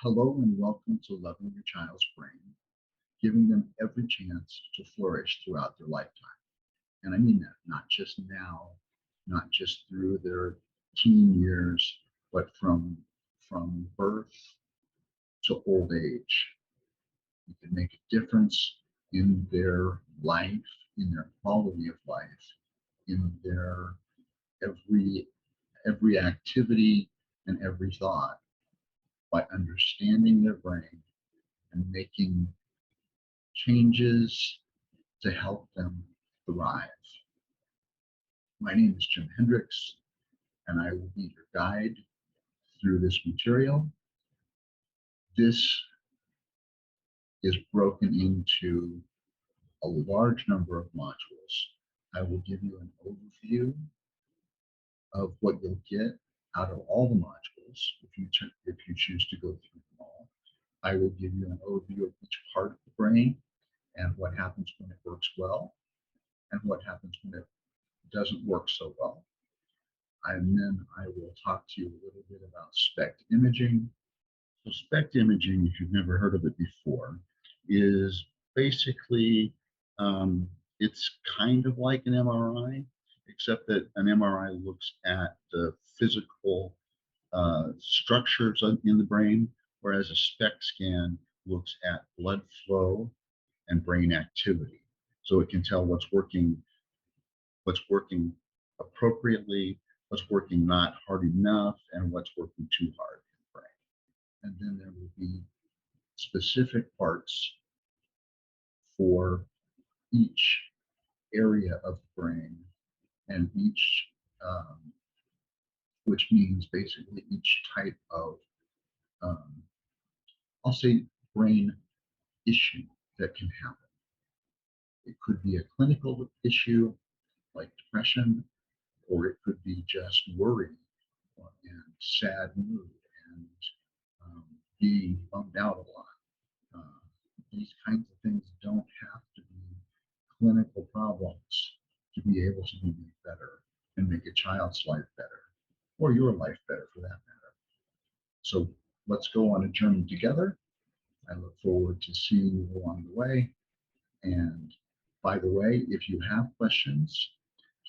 Hello and welcome to Loving Your Child's Brain, giving them every chance to flourish throughout their lifetime. And I mean that not just now, not just through their teen years, but from birth to old age. You can make a difference in their life, in their quality of life, in their every activity and every thought by understanding their brain and making changes to help them thrive. My name is Jim Hendricks, and I will be your guide through this material. This is broken into a large number of modules. I will give you an overview of what you'll get out of all the modules if you choose to go through them all. I will give you an overview of each part of the brain and what happens when it works well and what happens when it doesn't work so well. And then I will talk to you a little bit about Spect Imaging. So Spect Imaging, if you've never heard of it before, is basically, it's kind of like an MRI, except that an MRI looks at the physical structures in the brain, whereas a SPECT scan looks at blood flow and brain activity. So it can tell what's working appropriately, what's working not hard enough, and what's working too hard in the brain. And then there will be specific parts for each area of the brain and each, which means basically each type of, I'll say, brain issue that can happen. It could be a clinical issue like depression, or it could be just worry and sad mood and being bummed out a lot. These kinds of things don't have to be clinical problems to be able to be made better and make a child's life better, or your life better for that matter. So let's go on a journey together. I look forward to seeing you along the way. And by the way, if you have questions,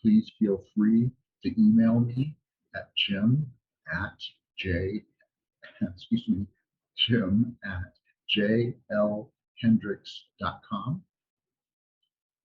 please feel free to email me at jim@jlhendricks.com,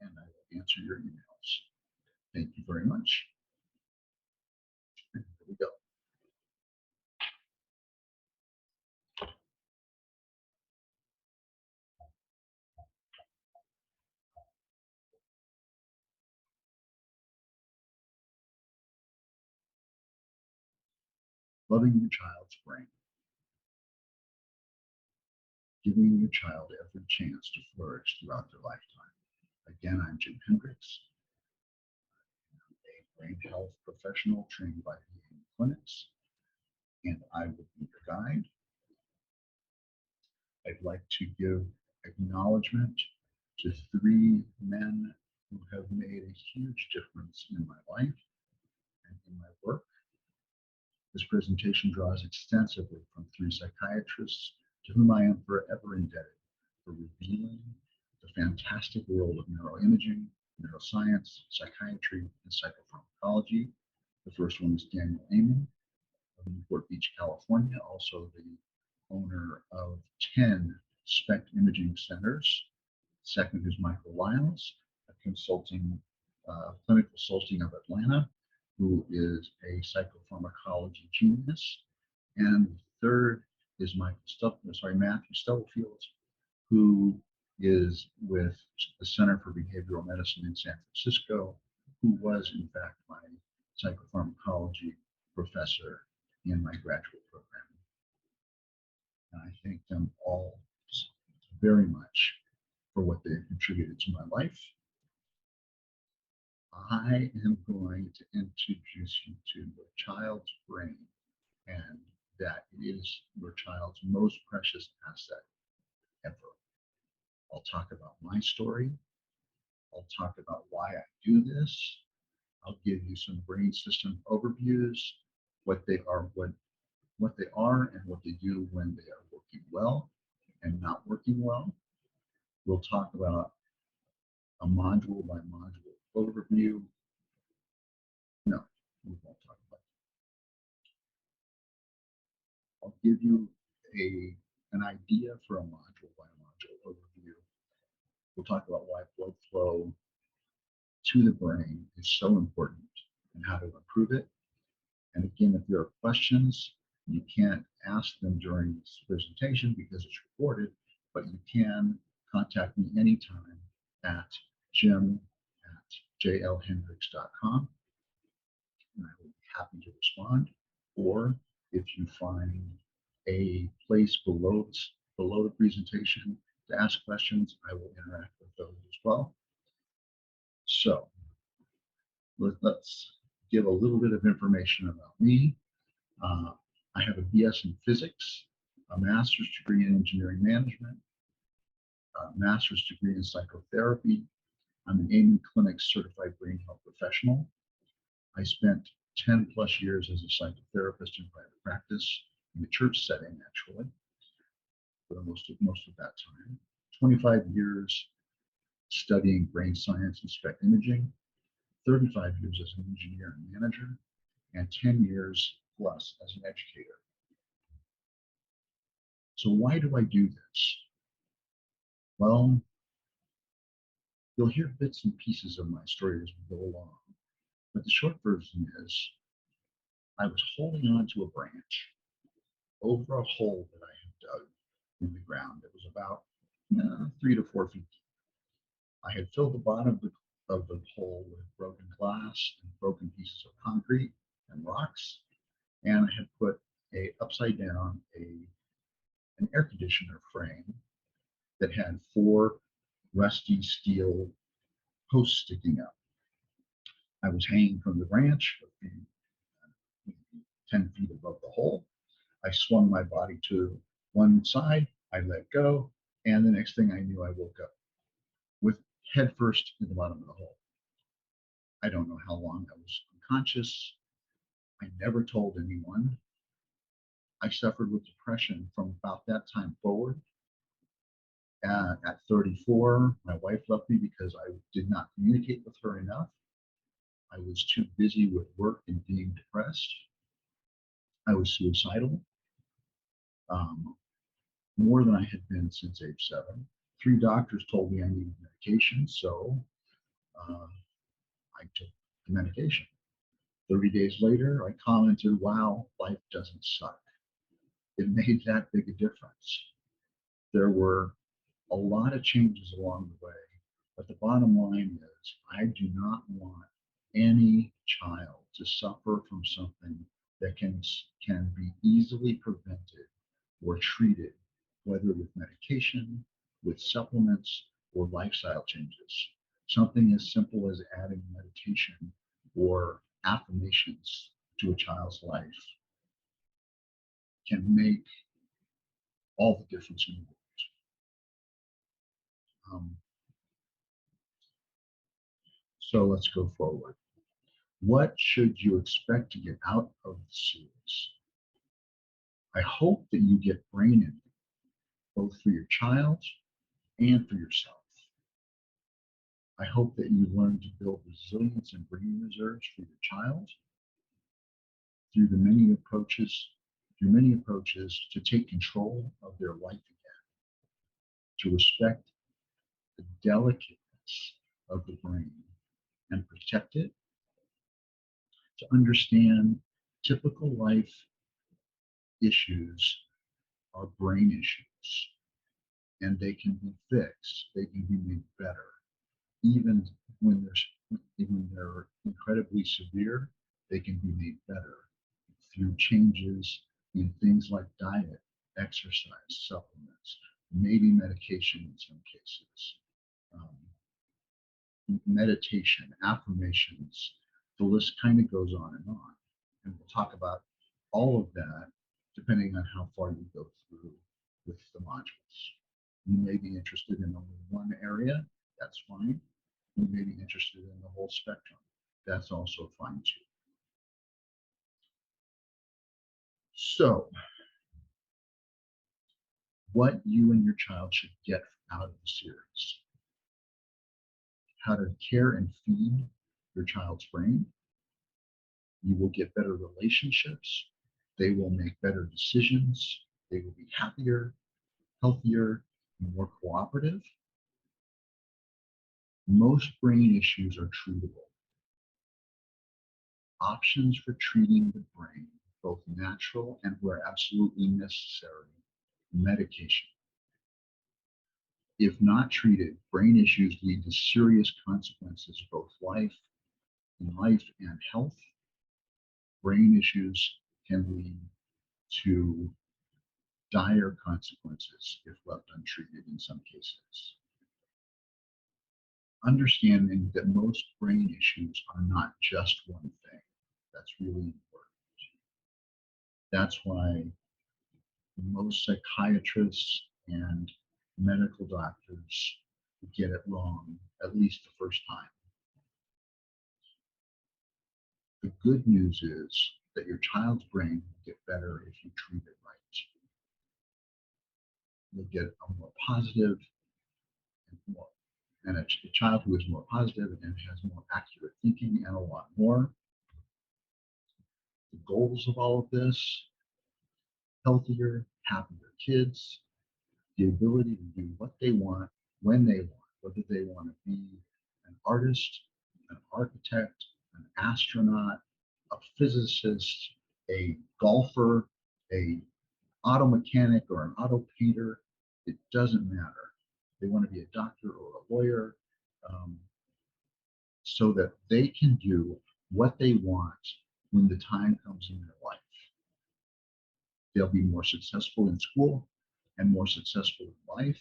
and I will answer your emails. Thank you very much. And here we go. Loving your child's brain. Giving your child every chance to flourish throughout their lifetime. Again, I'm Jim Hendricks. I'm a brain health professional trained by VA clinics, and I will be your guide. I'd like to give acknowledgement to 3 men who have made a huge difference in my life and in my work. This presentation draws extensively from 3 psychiatrists to whom I am forever indebted for revealing the fantastic world of neuroimaging, neuroscience, psychiatry, and psychopharmacology. The first one is Daniel Amen of Newport Beach, California, also the owner of 10 Spect Imaging centers. Second is Michael Lyles, a clinical consulting of Atlanta, who is a psychopharmacology genius. And third is Matthew Stubblefield, who is with the Center for Behavioral Medicine in San Francisco, who was in fact my psychopharmacology professor in my graduate program. And I thank them all very much for what they've contributed to my life. I am going to introduce you to your child's brain, and that is your child's most precious asset ever. I'll talk about my story. I'll talk about why I do this. I'll give you some brain system overviews, what they are and what they do when they are working working well and not working well. We'll talk about a module by module overview. No, we won't talk about it. I'll give you an idea for a module by module overview. We'll talk about why blood flow to the brain is so important and how to improve it. And again, if there are questions, you can't ask them during this presentation because it's recorded, but you can contact me anytime at jim@jlhendricks.com, and I will be happy to respond. Or if you find a place below the presentation to ask questions, I will interact with those as well. So let's give a little bit of information about me. I have a BS in physics, a master's degree in engineering management, a master's degree in psychotherapy. I'm an Amen Clinic certified brain health professional. I spent 10 plus years as a psychotherapist in private practice in a church setting, actually, for most of that time. 25 years studying brain science and Spect Imaging, 35 years as an engineer and manager, and 10 years plus as an educator. So why do I do this? Well, you'll hear bits and pieces of my story as we go along, but the short version is I was holding on to a branch over a hole that I had dug in the ground. It was about 3 to 4 feet deep. I had filled the bottom of the hole with broken glass and broken pieces of concrete and rocks, and I had put upside down an air conditioner frame that had 4 rusty steel posts sticking up. I was hanging from the branch, 10 feet above the hole. I swung my body to one side, I let go, and the next thing I knew, I woke up with head first in the bottom of the hole. I don't know how long I was unconscious. I never told anyone. I suffered with depression from about that time forward. At 34, my wife left me because I did not communicate with her enough. I was too busy with work and being depressed. I was suicidal, more than I had been since age 7. 3 doctors told me I needed medication, so I took the medication. 30 days later, I commented, wow, life doesn't suck. It made that big a difference. There were a lot of changes along the way, but the bottom line is I do not want any child to suffer from something that can be easily prevented or treated, whether with medication, with supplements, or lifestyle changes. Something as simple as adding meditation or affirmations to a child's life can make all the difference in the world. So let's go forward. What should you expect to get out of the series? I hope that you get brain in, both for your child and for yourself. I hope that you learn to build resilience and brain reserves for your child through many approaches to take control of their life again, to respect the delicateness of the brain and protect it, to understand typical life issues are brain issues, and they can be fixed, they can be made better. Even when they're incredibly severe, they can be made better through changes in things like diet, exercise, supplements, maybe medication in some cases, meditation, affirmations. The list kind of goes on and on. And we'll talk about all of that depending on how far you go through with the modules. You may be interested in only one area, that's fine. You may be interested in the whole spectrum, that's also fine too. So, what you and your child should get out of the series: how to care and feed your child's brain. You will get better relationships. They will make better decisions. They will be happier, healthier, more cooperative. Most brain issues are treatable. Options for treating the brain, both natural and where absolutely necessary, medication. If not treated, brain issues lead to serious consequences, both in life and health. Brain issues can lead to dire consequences if left untreated in some cases. Understanding that most brain issues are not just one thing. That's really important. That's why most psychiatrists and medical doctors get it wrong at least the first time. The good news is that your child's brain will get better if you treat it right. You'll get a more positive and a child who is more positive and has more accurate thinking and a lot more. The goals of all of this: healthier, happier kids, the ability to do what they want, when they want, whether they want to be an artist, an architect, an astronaut, a physicist, a golfer, a auto mechanic or an auto painter. It doesn't matter. They want to be a doctor or a lawyer, so that they can do what they want when the time comes in their life. They'll be more successful in school and more successful in life.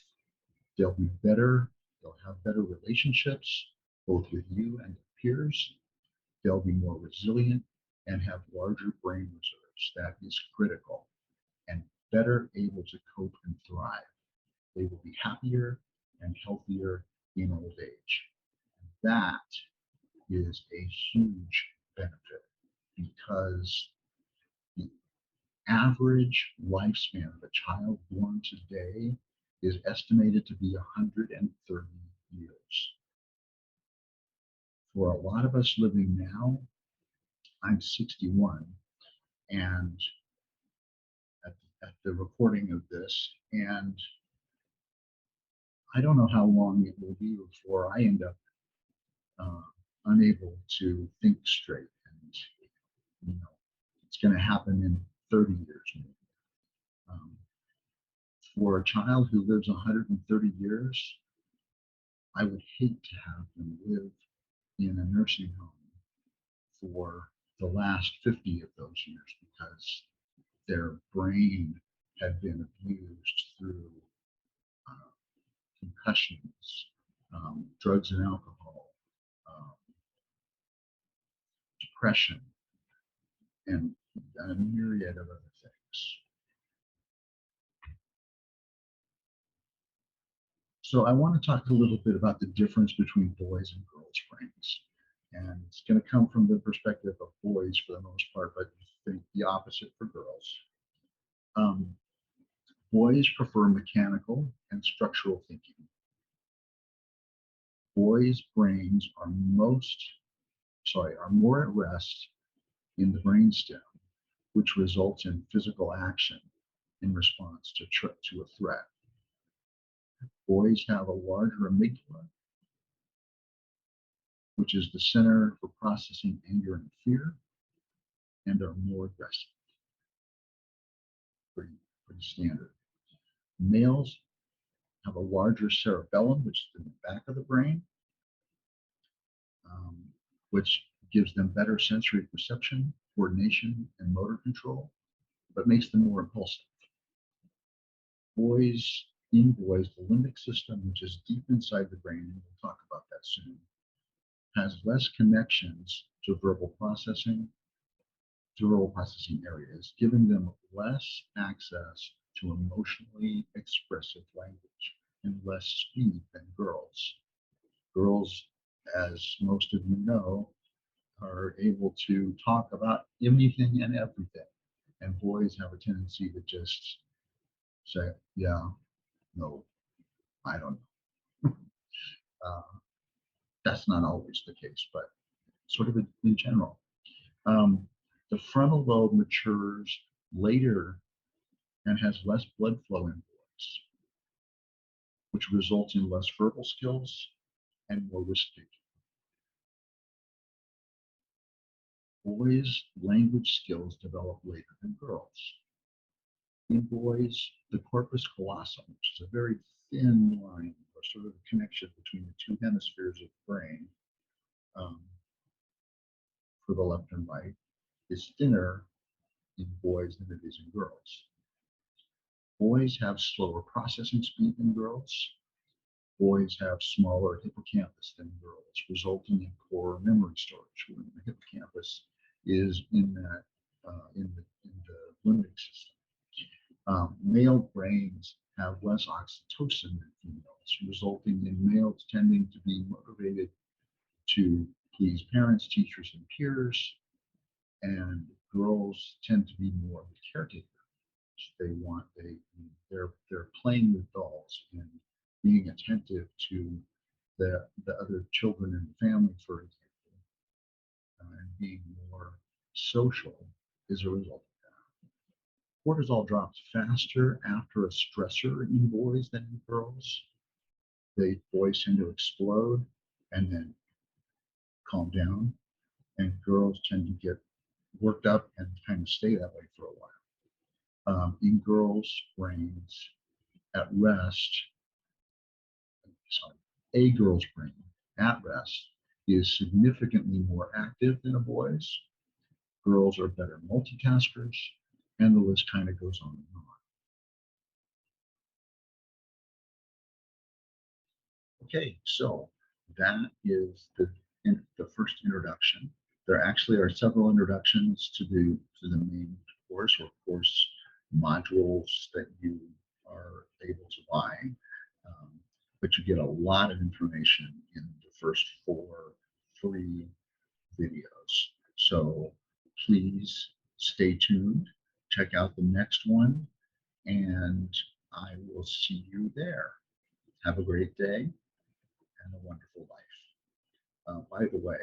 They'll be better. They'll have better relationships, both with you and peers. They'll be more resilient and have larger brain reserves. That is critical. And better able to cope and thrive. They will be happier and healthier in old age. That is a huge benefit, because the average lifespan of a child born today is estimated to be 130 years. For a lot of us living now, I'm 61, and at the recording of this, and I don't know how long it will be before I end up unable to think straight, and it's going to happen in 30 years maybe. For a child who lives 130 years, I would hate to have them live in a nursing home for the last 50 of those years, because their brain had been abused through concussions, drugs and alcohol, depression, and a myriad of other things. So I want to talk a little bit about the difference between boys and girls' brains. And it's going to come from the perspective of boys for the most part, but I think the opposite for girls. Boys prefer mechanical and structural thinking. Boys' brains are more at rest in the brainstem, which results in physical action in response to a threat. Boys have a larger amygdala, which is the center for processing anger and fear, and are more aggressive. Pretty standard. Males have a larger cerebellum, which is in the back of the brain, which gives them better sensory perception, coordination, and motor control, but makes them more impulsive. In boys, the limbic system, which is deep inside the brain, and we'll talk about that soon, has less connections to verbal processing areas, giving them less access to emotionally expressive language and less speed than girls. Girls, as most of you know, are able to talk about anything and everything, and boys have a tendency to just say, yeah, no, I don't know. That's not always the case, but sort of in general. Um, the frontal lobe matures later and has less blood flow in boys, which results in less verbal skills and more risk taking. Boys' language skills develop later than girls. In boys, the corpus callosum, which is a very thin line, or sort of a connection between the two hemispheres of the brain, um, for the left and right, is thinner in boys than it is in girls. Boys have slower processing speed than girls. Boys have smaller hippocampus than girls, resulting in poorer memory storage when the hippocampus is in the limbic system. Male brains have less oxytocin than females, resulting in males tending to be motivated to please parents, teachers, and peers, and girls tend to be more of the caretaker. They're playing with dolls and being attentive to the other children in the family, for example, and being more social is a result of that. Cortisol drops faster after a stressor in boys than in girls. Boys tend to explode and then calm down, and girls tend to get worked up and kind of stay that way for a while. In girls' brains at rest, a girl's brain at rest is significantly more active than a boy's. Girls are better multitaskers, and the list kind of goes on and on. Okay, so that is the first introduction. There actually are several introductions to the main course or course modules that you are able to buy, but you get a lot of information in the first 4 free videos. So please stay tuned, check out the next one, and I will see you there. Have a great day and a wonderful life. By the way,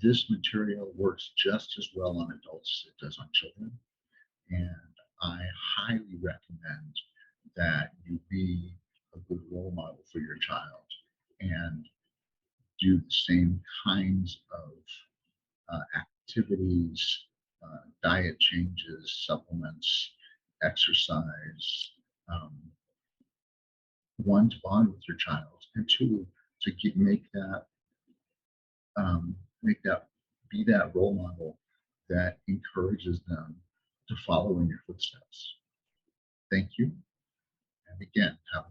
this material works just as well on adults as it does on children, and I highly recommend that you be a good role model for your child and do the same kinds of activities, diet changes, supplements, exercise, um, one, to bond with your child, and two, to um, make that be that role model that encourages them to follow in your footsteps. Thank you, and again, have